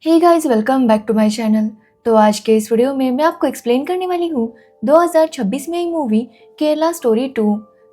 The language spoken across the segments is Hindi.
Hey guys, welcome back to my channel. तो आज के इस वीडियो में मैं आपको एक्सप्लेन करने वाली हूँ 2026 में आई मूवी केरला स्टोरी 2।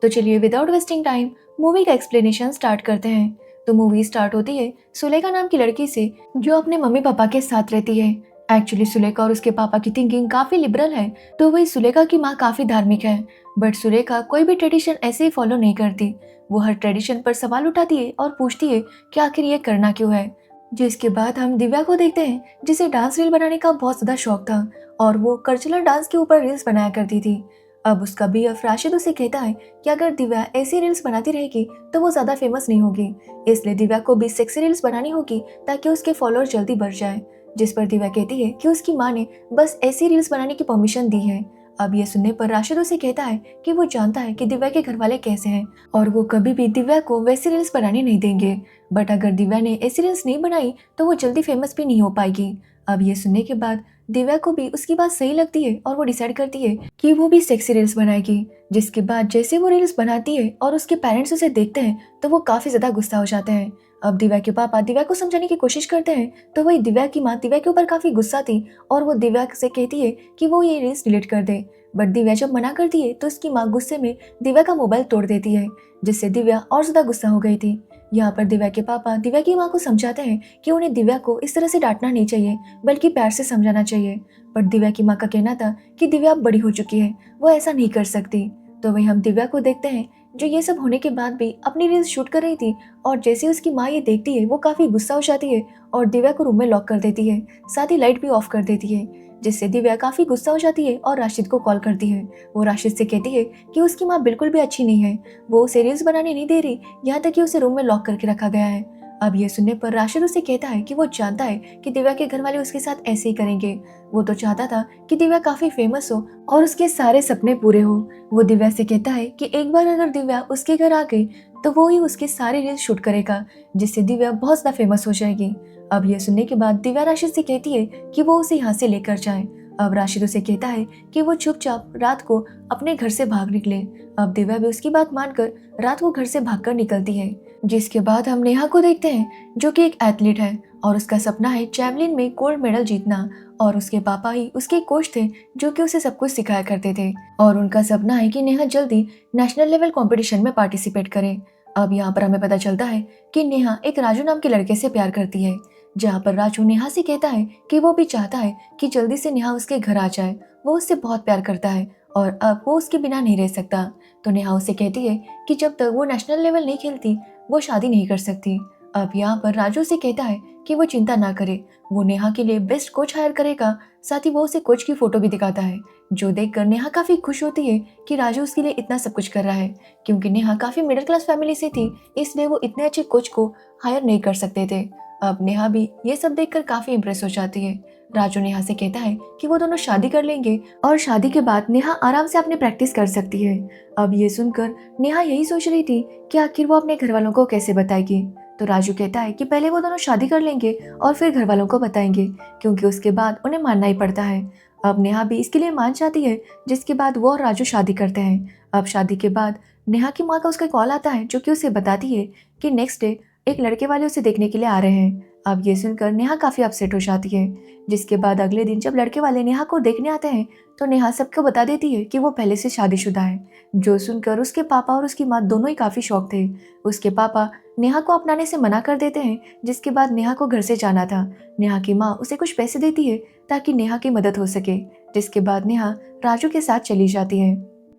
तो चलिए विदाउट वेस्टिंग टाइम मूवी का एक्सप्लेनेशन स्टार्ट करते हैं। तो मूवी स्टार्ट होती है सुलेखा नाम की लड़की से जो अपने मम्मी पापा के साथ रहती है। एक्चुअली सुलेखा और उसके पापा की थिंकिंग काफी लिबरल है, तो वही सुलेखा की माँ काफी धार्मिक है। बट सुलेखा कोई भी ट्रेडिशन ऐसे ही फॉलो नहीं करती। वो हर ट्रेडिशन पर सवाल उठाती है और पूछती है कि आखिर ये करना क्यों है। जिसके बाद हम दिव्या को देखते हैं जिसे डांस रील बनाने का बहुत ज्यादा शौक था और वो कल्चरल डांस के ऊपर रील्स बनाया करती थी। अब उसका बीएफ राशिद उसे कहता है कि अगर दिव्या ऐसी रील्स बनाती रहेगी तो वो ज्यादा फेमस नहीं होगी, इसलिए दिव्या को भी सेक्सी रील्स बनानी होगी ताकि उसके फॉलोअर जल्दी बढ़ जाए। जिस पर दिव्या कहती है कि उसकी माँ ने बस ऐसी रील्स बनाने की परमिशन दी है। अब ये सुनने पर राशिद उसे कहता है कि वो जानता है कि दिव्या के घर वाले कैसे हैं और वो कभी भी दिव्या को वैसी रील्स बनाने नहीं देंगे। बट अगर दिव्या ने ऐसी रील्स नहीं बनाई तो वो जल्दी फेमस भी नहीं हो पाएगी। अब ये सुनने के बाद दिव्या को भी उसकी बात सही लगती है और वो डिसाइड करती है कि वो भी सेक्सी रील्स बनाएगी। जिसके बाद जैसे वो रील्स बनाती है और उसके पेरेंट्स उसे देखते हैं तो वो काफी ज्यादा गुस्सा हो जाते हैं। अब दिव्या के पापा दिव्या को समझाने की कोशिश करते हैं तो वही दिव्या की माँ दिव्या के ऊपर काफी गुस्सा थी और वो दिव्या से कहती है कि वो ये रील्स डिलीट कर दे। बट दिव्या जब मना करती है तो उसकी माँ गुस्से में दिव्या का मोबाइल तोड़ देती है, जिससे दिव्या और ज्यादा गुस्सा हो गई थी। यहाँ पर दिव्या के पापा दिव्या की माँ को समझाते हैं कि उन्हें दिव्या को इस तरह से डांटना नहीं चाहिए बल्कि प्यार से समझाना चाहिए। बट दिव्या की माँ का कहना था कि दिव्या अब बड़ी हो चुकी है, वो ऐसा नहीं कर सकती। तो वही हम दिव्या को देखते हैं जो ये सब होने के बाद भी अपनी रील्स शूट कर रही थी और जैसे उसकी माँ ये देखती है वो काफी गुस्सा हो जाती है और दिव्या को रूम में लॉक कर देती है, साथ ही लाइट भी ऑफ कर देती है। जिससे दिव्या काफी गुस्सा हो जाती है और राशिद को कॉल करती है। वो राशिद से कहती है कि उसकी माँ बिल्कुल भी अच्छी नहीं है, वो उसे रील्स बनाने नहीं दे रही, यहाँ तक कि उसे रूम में लॉक करके रखा गया है। अब ये सुनने पर राशिद उसे कहता है कि वो जानता है कि दिव्या के घर वाले उसके साथ ऐसे ही करेंगे। वो तो चाहता था कि दिव्या काफी फेमस हो और उसके सारे सपने पूरे हो। वो दिव्या से कहता है कि एक बार अगर दिव्या उसके घर आ गई तो वो ही उसके सारे रील्स शूट करेगा, जिससे दिव्या बहुत ज्यादा फेमस हो जाएगी। अब ये सुनने के बाद दिव्या राशिद से कहती है कि वो उसे यहाँ से लेकर जाए। अब राशिद उसे कहता है कि वो चुपचाप रात को अपने घर से भाग निकले। अब दिव्या भी उसकी बात मानकर रात को घर से भागकर निकलती है। जिसके बाद हम नेहा को देखते हैं जो कि एक एथलीट है और उसका सपना है जैवलिन में गोल्ड मेडल जीतना और उसके पापा ही उसके कोच थे जो कि उसे सब कुछ सिखाया करते थे और उनका सपना है कि नेहा जल्दी नेशनल लेवल कंपटीशन में पार्टिसिपेट करे। अब यहाँ पर हमें पता चलता है कि नेहा एक राजू नाम के लड़के से प्यार करती है, जहाँ पर राजू नेहा से कहता है कि वो भी चाहता है कि जल्दी से नेहा उसके घर आ जाए। वो उससे बहुत प्यार करता है और अब वो उसके बिना नहीं रह सकता। तो नेहा उसे कहती है कि जब तक वो नेशनल लेवल नहीं खेलती वो शादी नहीं कर सकती। अब यहाँ पर राजू से कहता है कि वो चिंता ना करे, वो नेहा के लिए बेस्ट कोच हायर करेगा। साथ ही वो उसे कोच की फोटो भी दिखाता है, जो देखकर नेहा काफी खुश होती है कि राजू उसके लिए इतना सब कुछ कर रहा है, क्योंकि नेहा काफी मिडिल क्लास फैमिली से थी, इसलिए वो इतने अच्छे कोच को हायर नहीं कर सकते थे। अब नेहा भी ये सब देखकर काफी इम्प्रेस हो जाती है। राजू नेहा से कहता है कि वो दोनों शादी कर लेंगे और शादी के बाद नेहा आराम से अपनी प्रैक्टिस कर सकती है। अब ये सुनकर नेहा यही सोच रही थी कि आखिर वो अपने घर वालों को कैसे बताएगी। तो राजू कहता है कि पहले वो दोनों शादी कर लेंगे और फिर घर वालों को बताएंगे, क्योंकि उसके बाद उन्हें मानना ही पड़ता है। अब नेहा भी इसके लिए मान जाती है, जिसके बाद वो और राजू शादी करते हैं। अब शादी के बाद नेहा की माँ का उसका कॉल आता है जो कि उसे बताती है कि नेक्स्ट डे एक लड़के वाले उसे देखने के लिए आ रहे हैं। अब ये सुनकर नेहा काफी अपसेट हो जाती है। जिसके बाद अगले दिन जब लड़के वाले नेहा को देखने आते हैं तो नेहा सबको बता देती है कि वो पहले से शादीशुदा है, जो सुनकर उसके पापा और उसकी माँ दोनों ही काफी शौक थे। उसके पापा नेहा को अपनाने से मना कर देते हैं, जिसके बाद नेहा को घर से जाना था। नेहा की माँ उसे कुछ पैसे देती है ताकि नेहा की मदद हो सके, जिसके बाद नेहा राजू के साथ चली जाती है।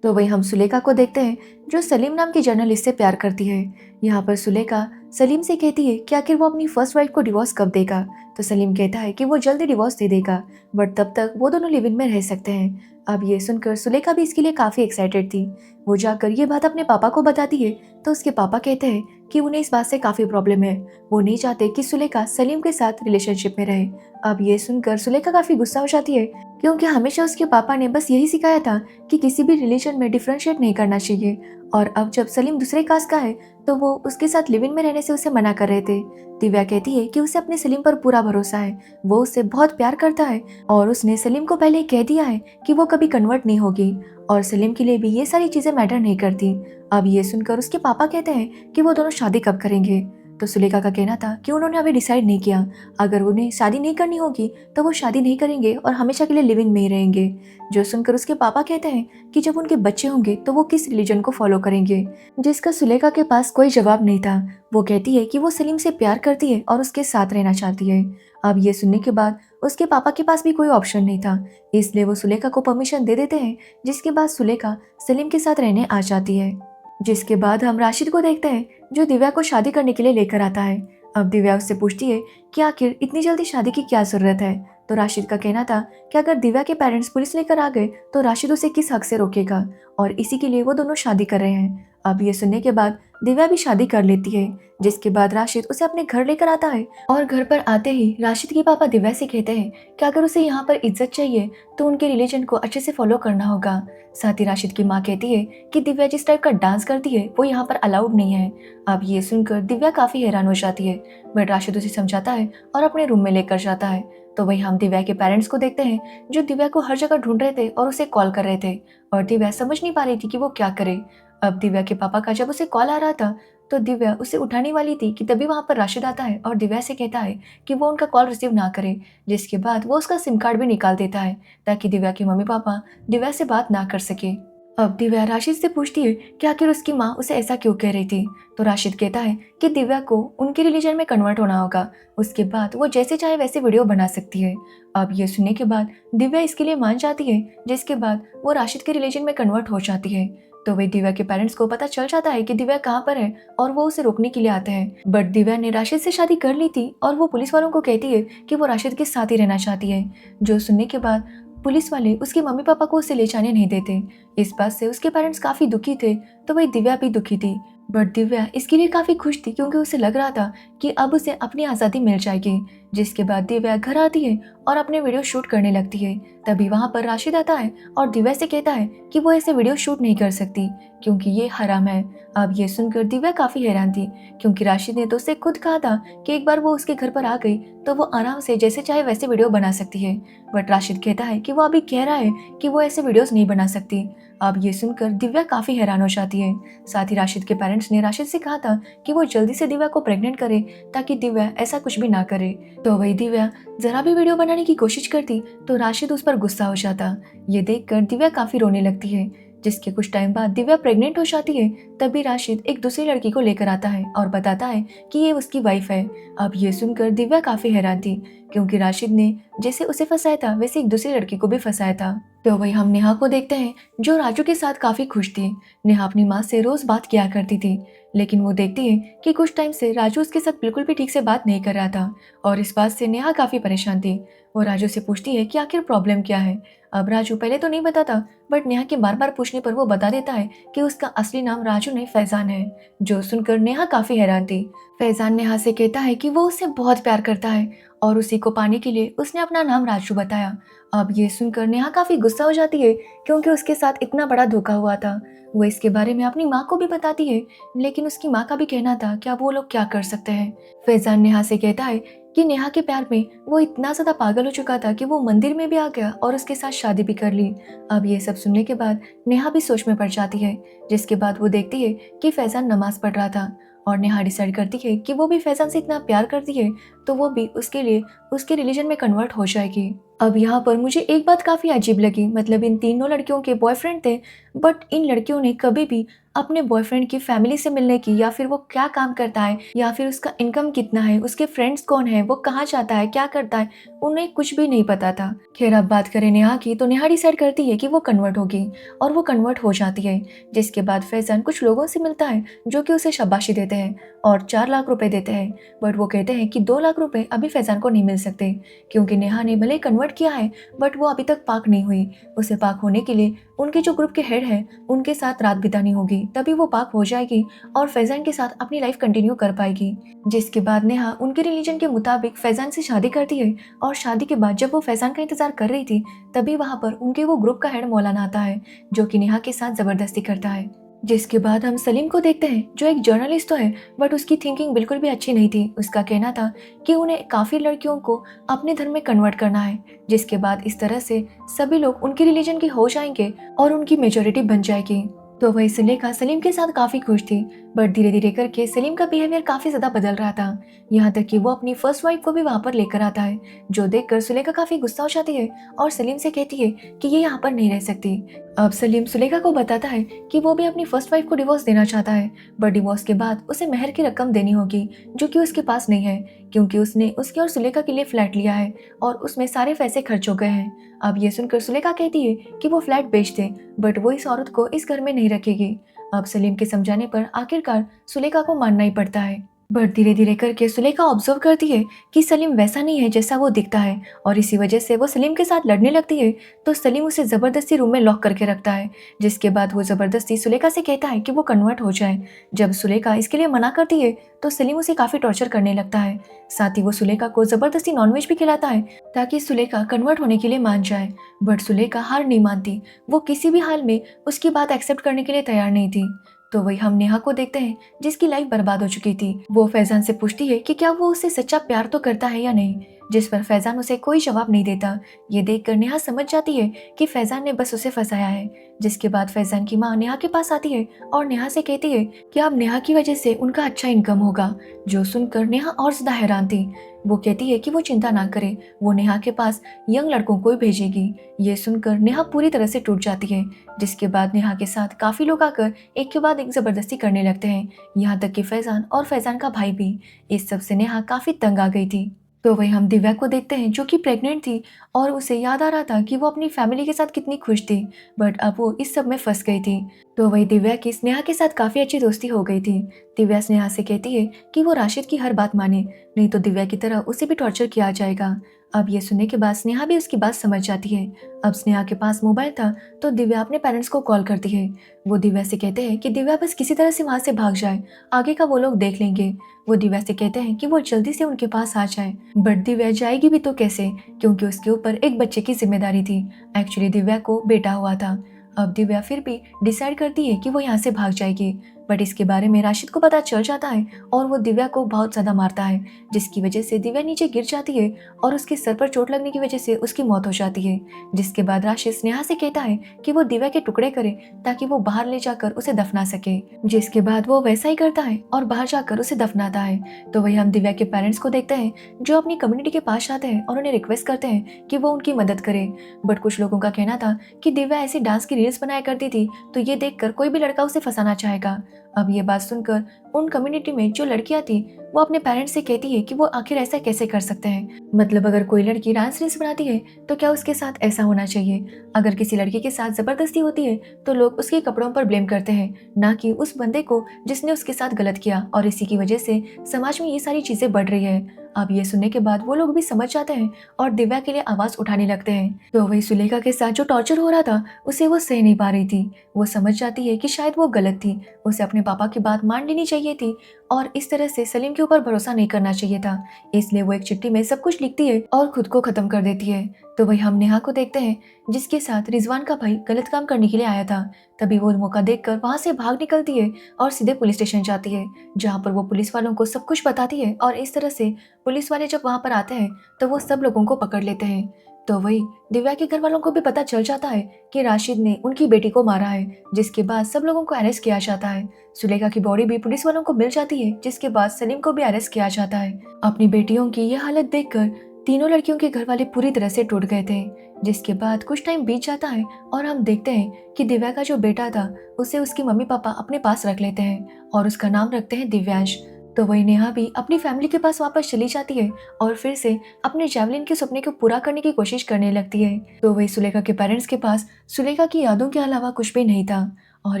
तो वही हम सुलेखा को देखते हैं जो सलीम नाम की जर्नलिस्ट से प्यार करती है। यहाँ पर सुलेखा सलीम से कहती है कि आखिर वो अपनी फर्स्ट वाइफ को डिवोर्स कब देगा। तो सलीम कहता है कि वो जल्दी डिवोर्स दे देगा, बट तब तक वो दोनों लिव इन में रह सकते हैं। अब ये सुनकर सुलेखा भी इसके लिए काफी एक्साइटेड थी। वो जाकर ये बात अपने पापा को बताती है तो उसके पापा कहते हैं कि उन्हें इस बात से काफी प्रॉब्लम है, वो नहीं चाहते कि सुलेखा सलीम के साथ रिलेशनशिप में रहे। अब ये सुनकर सुलेखा काफी गुस्सा हो जाती है, क्योंकि हमेशा उसके पापा ने बस यही सिखाया था कि किसी भी रिलीजन में डिफरेंशिएट नहीं करना चाहिए। और अब जब सलीम दूसरे कास्ट का है तो वो उसके साथ लिव इन में रहने से उसे मना कर रहे थे। दिव्या कहती है कि उसे अपने सलीम पर पूरा भरोसा है, वो उससे बहुत प्यार करता है और उसने सलीम को पहले कह दिया है कि वो कभी कन्वर्ट नहीं होगी और सलीम के लिए भी ये सारी चीजें मैटर नहीं करती। अब ये सुनकर उसके पापा कहते हैं कि वो दोनों शादी कब करेंगे। तो सुलेखा का कहना था कि उन्होंने अभी डिसाइड नहीं किया, अगर उन्हें शादी नहीं करनी होगी तो वो शादी नहीं करेंगे और हमेशा के लिए लिव इन में ही रहेंगे। जो सुनकर उसके पापा कहते हैं कि जब उनके बच्चे होंगे तो वो किस रिलीजन को फॉलो करेंगे, जिसका सुलेखा के पास कोई जवाब नहीं था। वो कहती है कि वो सलीम से प्यार करती है और उसके साथ रहना चाहती है। अब ये सुनने के बाद उसके पापा के पास भी कोई ऑप्शन नहीं था, इसलिए वो सुलेखा को परमिशन दे देते हैं, जिसके बाद सुलेखा सलीम के साथ रहने आ जाती है। जिसके बाद हम राशिद को देखते हैं जो दिव्या को शादी करने के लिए लेकर आता है। अब दिव्या उससे पूछती है कि आखिर इतनी जल्दी शादी की क्या जरूरत है। तो राशिद का कहना था कि अगर दिव्या के पेरेंट्स पुलिस लेकर आ गए तो राशिद उसे किस हक से रोकेगा, और इसी के लिए वो दोनों शादी कर रहे हैं। अब ये सुनने के बाद दिव्या भी शादी कर लेती है, जिसके बाद राशिद उसे अपने घर लेकर आता है। और घर पर आते ही राशिद के पापा दिव्या से कहते हैं कि अगर उसे यहाँ पर इज्जत चाहिए तो उनके रिलीजन को अच्छे से फॉलो करना होगा। साथ ही राशिद की माँ कहती है कि दिव्या जिस टाइप का डांस करती है वो यहाँ पर अलाउड नहीं है। अब ये सुनकर दिव्या काफी हैरान हो जाती है, बट राशिद उसे समझाता है और अपने रूम में लेकर जाता है। तो वही हम दिव्या के पेरेंट्स को देखते हैं जो दिव्या को हर जगह ढूंढ रहे थे और उसे कॉल कर रहे थे, और दिव्या समझ नहीं पा रही थी कि वो क्या करे। अब दिव्या के पापा का जब उसे कॉल आ रहा था तो दिव्या उसे उठाने वाली थी कि तभी वहां पर राशिद आता है और दिव्या से कहता है कि वो उनका कॉल रिसीव ना करे, जिसके बाद वो उसका सिम कार्ड भी निकाल देता है ताकि दिव्या के मम्मी पापा दिव्या से बात ना कर सके। अब दिव्या राशिद से पूछती है कि आखिर उसकी माँ उसे ऐसा क्यों कह रही थी। तो राशिद कहता है कि दिव्या को उनके रिलीजन में कन्वर्ट होना होगा, उसके बाद वो जैसे चाहे वैसे वीडियो बना सकती है। अब ये सुनने के बाद दिव्या इसके लिए मान जाती है, जिसके बाद वो राशिद के रिलीजन में कन्वर्ट हो जाती है। तो वही दिव्या के पेरेंट्स को पता चल जाता है कि दिव्या कहाँ पर है और वो उसे रोकने के लिए आते हैं, बट दिव्या ने राशिद से शादी कर ली थी और वो पुलिस वालों को कहती है कि वो राशिद के साथ ही रहना चाहती है। जो सुनने के बाद पुलिस वाले उसके मम्मी पापा को उसे ले जाने नहीं देते। इस बात से उसके पेरेंट्स काफी दुखी थे, तो वही दिव्या भी दुखी थी, बट दिव्या इसके लिए काफी खुश थी क्योंकि उसे लग रहा था कि अब उसे अपनी आज़ादी मिल जाएगी। जिसके बाद दिव्या घर आती है और अपने वीडियो शूट करने लगती है। तभी वहां पर राशिद आता है और दिव्या से कहता है कि वो ऐसे वीडियो शूट नहीं कर सकती क्योंकि ये हराम है। अब ये सुनकर दिव्या काफी हैरान थी क्योंकि राशिद ने तो उसे खुद कहा था कि एक बार वो उसके घर पर आ गई तो वो आराम से जैसे चाहे वैसे वीडियो बना सकती है, बट राशिद कहता है कि वो अभी कह रहा है कि वो ऐसे वीडियोस नहीं बना सकती। अब ये सुनकर दिव्या काफी हैरान हो जाती है। साथ ही राशिद के पेरेंट्स ने राशिद से कहा था कि वो जल्दी से दिव्या को प्रेग्नेंट करे ताकि दिव्या ऐसा कुछ भी ना करे। तो वही दिव्या जरा भी वीडियो बनाने की कोशिश करती तो राशिद उस पर गुस्सा हो जाता। ये देखकर दिव्या काफी रोने लगती है। जिसके कुछ टाइम बाद दिव्या प्रेग्नेंट हो जाती है। तभी राशिद एक दूसरी लड़की को लेकर आता है और बताता है कि ये उसकी वाइफ है। अब ये सुनकर दिव्या काफी हैरान थी क्योंकि राशिद ने जैसे उसे फंसाया था वैसे एक दूसरी लड़की को भी फंसाया था। तो वही हम नेहा को देखते हैं जो राजू के साथ काफी खुश थी। नेहा अपनी माँ से रोज बात किया करती थी, लेकिन वो देखती है कि कुछ टाइम से राजू उसके साथ बिल्कुल भी ठीक से बात नहीं कर रहा था और इस बात से नेहा काफी परेशान थी। वो राजू से पूछती है कि आखिर प्रॉब्लम क्या है। अब राजू पहले तो नहीं बताता, बट नेहा के बार बार पूछने पर वो बता देता है कि उसका असली नाम राजू नहीं फैजान है। जो सुनकर नेहा काफी हैरान थी। फैजान नेहा से कहता है कि वो उससे बहुत प्यार करता है और उसी को पाने के लिए उसने अपना नाम राजू बताया। अब ये सुनकर नेहा काफी गुस्सा हो जाती है क्योंकि उसके साथ इतना बड़ा धोखा हुआ था। वो इसके बारे में अपनी माँ को भी बताती है, लेकिन उसकी माँ का भी कहना था कि अब वो लोग क्या कर सकते हैं। फैजान नेहा से कहता है कि नेहा के प्यार में वो इतना ज्यादा पागल हो चुका था कि वो मंदिर में भी आ गया और उसके साथ शादी भी कर ली। अब ये सब सुनने के बाद नेहा भी सोच में पड़ जाती है, जिसके बाद वो देखती है कि फैजान नमाज पढ़ रहा था और नेहा डिसाइड करती है कि वो भी फैजान से इतना प्यार करती है तो वो भी उसके लिए उसके रिलीजन में कन्वर्ट हो जाएगी। अब यहाँ पर मुझे एक बात काफी अजीब लगी, मतलब इन तीनों लड़कियों के बॉयफ्रेंड थे, बट इन लड़कियों ने कभी भी अपने बॉयफ्रेंड की फैमिली से मिलने की या फिर वो क्या काम करता है या फिर उसका इनकम कितना है, उसके फ्रेंड्स कौन है, वो कहाँ जाता है, क्या करता है, उन्हें कुछ भी नहीं पता था। खैर अब बात करें नेहा की, तो नेहा डिसाइड करती है कि वो कन्वर्ट होगी और वो कन्वर्ट हो जाती है। जिसके बाद फैजान कुछ लोगों से मिलता है जो कि उसे शाबाशी देते हैं और 4 लाख रुपए देते हैं, बट वो कहते हैं कि 2 लाख रुपए अभी फैजान को नहीं मिल सकते क्योंकि नेहा ने भले कन्वर्ट किया है बट वो अभी तक पाक नहीं हुई। उसे पाक होने के लिए उनके जो ग्रुप के हेड है उनके साथ रात बितानी होगी, तभी वो पाक हो जाएगी और फैजान के साथ अपनी लाइफ कंटिन्यू कर पाएगी। जिसके बाद नेहा उनके रिलीजन के मुताबिक फैजान से शादी करती है और शादी के बाद जब वो फैजान का इंतजार कर रही थी तभी वहां पर उनके वो ग्रुप का हेड मौलाना आता है जो कि नेहा के साथ जबरदस्ती करता है। जिसके बाद हम सलीम को देखते हैं जो एक जर्नलिस्ट तो है बट उसकी थिंकिंग बिल्कुल भी अच्छी नहीं थी। उसका कहना था कि उन्हें काफी लड़कियों को अपने धर्म में कन्वर्ट करना है, जिसके बाद इस तरह से सभी लोग उनके रिलीजन के हो जाएंगे और उनकी मेजोरिटी बन जाएगी। तो वही सुलेखा सलीम के साथ काफी खुश थी, बट धीरे धीरे करके सलीम का बिहेवियर काफी ज्यादा बदल रहा था। यहाँ तक कि वो अपनी फर्स्ट वाइफ को भी वहां पर लेकर आता है, जो देखकर सुलेखा काफी गुस्सा हो जाती है और सलीम से कहती है कि ये यहाँ पर नहीं रह सकती। अब सलीम सुलेखा को बताता है कि वो भी अपनी फर्स्ट वाइफ को डिवोर्स देना चाहता है, बट डिवोर्स के बाद उसे मेहर की रकम देनी होगी, जो कि उसके पास नहीं है, क्योंकि उसने उसके और सुलेखा के लिए फ्लैट लिया है और उसमें सारे पैसे खर्च हो गए हैं। अब ये सुनकर सुलेखा कहती है कि वो फ्लैट बेच दे, बट वो इस औरत को इस घर में नहीं रखेगी। अब सलीम के समझाने पर आखिरकार सुलेखा को मानना ही पड़ता है। बट धीरे धीरे करके सुलेखा ऑब्जर्व करती है कि सलीम वैसा नहीं है जैसा वो दिखता है, और इसी वजह से वो सलीम के साथ लड़ने लगती है। तो सलीम उसे जबरदस्ती रूम में लॉक करके रखता है, जिसके बाद वो जबरदस्ती सुलेखा से कहता है कि वो कन्वर्ट हो जाए। जब सुलेखा इसके लिए मना करती है तो सलीम उसे काफी टॉर्चर करने लगता है। साथ ही वो सुलेखा को जबरदस्ती नॉनवेज भी खिलाता है ताकि सुलेखा कन्वर्ट होने के लिए मान जाए। बट सुलेखा हार नहीं मानती, वो किसी भी हाल में उसकी बात एक्सेप्ट करने के लिए तैयार नहीं थी। तो वही हम नेहा को देखते हैं, जिसकी लाइफ बर्बाद हो चुकी थी। वो फैजान से पूछती है कि क्या वो उससे सच्चा प्यार तो करता है या नहीं, जिस पर फैजान उसे कोई जवाब नहीं देता। ये देखकर नेहा समझ जाती है कि फैजान ने बस उसे फंसाया है। जिसके बाद फैजान की माँ नेहा के पास आती है और नेहा से कहती है कि अब नेहा की वजह से उनका अच्छा इनकम होगा, जो सुनकर नेहा और ज्यादा हैरान थी। वो कहती है कि वो चिंता ना करे, वो नेहा के पास यंग लड़कों को ही भेजेगी। ये सुनकर नेहा पूरी तरह से टूट जाती है, जिसके बाद नेहा के साथ काफी लोग आकर एक के बाद एक जबरदस्ती करने लगते हैं, यहाँ तक कि फैजान और फैजान का भाई भी। इस सब से नेहा काफी तंग आ गई थी। तो वही हम दिव्या को देखते हैं, जो कि प्रेग्नेंट थी और उसे याद आ रहा था कि वो अपनी फैमिली के साथ कितनी खुश थी, बट अब वो इस सब में फंस गई थी। तो वही दिव्या की स्नेहा के साथ काफी अच्छी दोस्ती हो गई थी। दिव्या स्नेहा से कहती है कि वो राशिद की हर बात माने, नहीं तो दिव्या की तरह उसे भी टॉर्चर किया जाएगा। अब ये सुनने के बाद स्नेहा भी उसकी बात समझ जाती है। अब स्नेहा के पास मोबाइल था, तो दिव्या अपने पेरेंट्स को कॉल करती है। वो दिव्या से कहते हैं कि दिव्या बस किसी तरह से वहां से भाग जाए, आगे का वो लोग देख लेंगे। वो दिव्या से कहते हैं कि वो जल्दी से उनके पास आ जाए, बट दिव्या जाएगी भी तो कैसे, क्योंकि उसके ऊपर एक बच्चे की जिम्मेदारी थी। एक्चुअली दिव्या को बेटा हुआ था। अब दिव्या फिर भी डिसाइड करती है कि वो यहाँ से भाग जाएगी, बट इसके बारे में राशिद को पता चल जाता है और वो दिव्या को बहुत ज्यादा मारता है, जिसकी वजह से दिव्या नीचे गिर जाती है और उसके सर पर चोट लगने की वजह से उसकी मौत हो जाती है। जिसके बाद राशिद स्नेहा से कहता है कि वो दिव्या के टुकड़े करे ताकि वो बाहर ले जाकर उसे दफना सके, जिसके बाद वो वैसा ही करता है और बाहर जाकर उसे दफनाता है। तो वही हम दिव्या के पेरेंट्स को देखते हैं, जो अपनी कम्युनिटी के पास आते हैं और उन्हें रिक्वेस्ट करते हैं कि वो उनकी मदद करे। बट कुछ लोगों का कहना था कि दिव्या ऐसी डांस की रील्स बनाया करती थी, तो ये देखकर कोई भी लड़का उसे फंसाना चाहेगा। अब ये बात सुनकर उन कम्युनिटी में जो लड़कियां थी, वो अपने पेरेंट्स से कहती है कि वो आखिर ऐसा कैसे कर सकते हैं। मतलब अगर कोई लड़की डांस रील्स बनाती है तो क्या उसके साथ ऐसा होना चाहिए। अगर किसी लड़की के साथ जबरदस्ती होती है तो लोग उसके कपड़ों पर ब्लेम करते हैं, ना कि उस बंदे को जिसने उसके साथ गलत किया, और इसी की वजह से समाज में ये सारी चीजें बढ़ रही है। अब ये सुनने के बाद वो लोग भी समझ जाते हैं और दिव्या के लिए आवाज उठाने लगते हैं। तो वही सुलेखा के साथ जो टॉर्चर हो रहा था, उसे वो सह नहीं पा रही थी। वो समझ जाती है कि शायद वो गलत थी, उसे अपने पापा की बात मान लेनी चाहिए थी और इस तरह से सलीम के ऊपर भरोसा नहीं करना चाहिए था। इसलिए वो एक चिट्ठी में सब कुछ लिखती है और खुद को खत्म कर देती है। तो वही हम नेहा को देखते हैं, जिसके साथ रिजवान का भाई गलत काम करने के लिए आया था। तभी वो मौका देखकर वहां से भाग निकलती है और सीधे पुलिस स्टेशन जाती है, जहां पर वो पुलिस वालों को सब कुछ बताती है। और इस तरह से पुलिस वाले जब वहां पर आते हैं तो वो सब लोगों को पकड़ लेते हैं। तो वही दिव्या के घर वालों को भी पता चल जाता है कि राशिद ने उनकी बेटी को मारा है, जिसके बाद सब लोगों को अरेस्ट किया जाता है। सुलेखा की बॉडी भी पुलिस वालों को मिल जाती है, जिसके बाद सलीम को भी अरेस्ट किया जाता है। अपनी बेटियों की यह हालत देखकर तीनों लड़कियों के घर वाले पूरी तरह से टूट गए थे। जिसके बाद कुछ टाइम बीत जाता है और हम देखते हैं कि दिव्या का जो बेटा था, उसे उसके मम्मी पापा अपने पास रख लेते हैं और उसका नाम रखते हैं दिव्यांश। तो वही नेहा भी अपनी फैमिली के पास वापस चली जाती है और फिर से अपने जैवलिन के सपने को पूरा करने की कोशिश करने लगती है। तो वही सुलेखा के पेरेंट्स के पास सुलेखा की यादों के अलावा कुछ भी नहीं था। और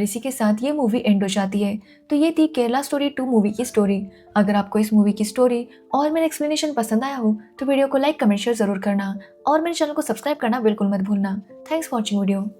इसी के साथ ये मूवी एंड हो जाती है। तो ये थी केरला स्टोरी 2 मूवी की स्टोरी। अगर आपको इस मूवी की स्टोरी और मेरा एक्सप्लेनेशन पसंद आया हो तो वीडियो को लाइक कमेंट शेयर जरूर करना और मेरे चैनल को सब्सक्राइब करना बिल्कुल मत भूलना। Thanks for watching video.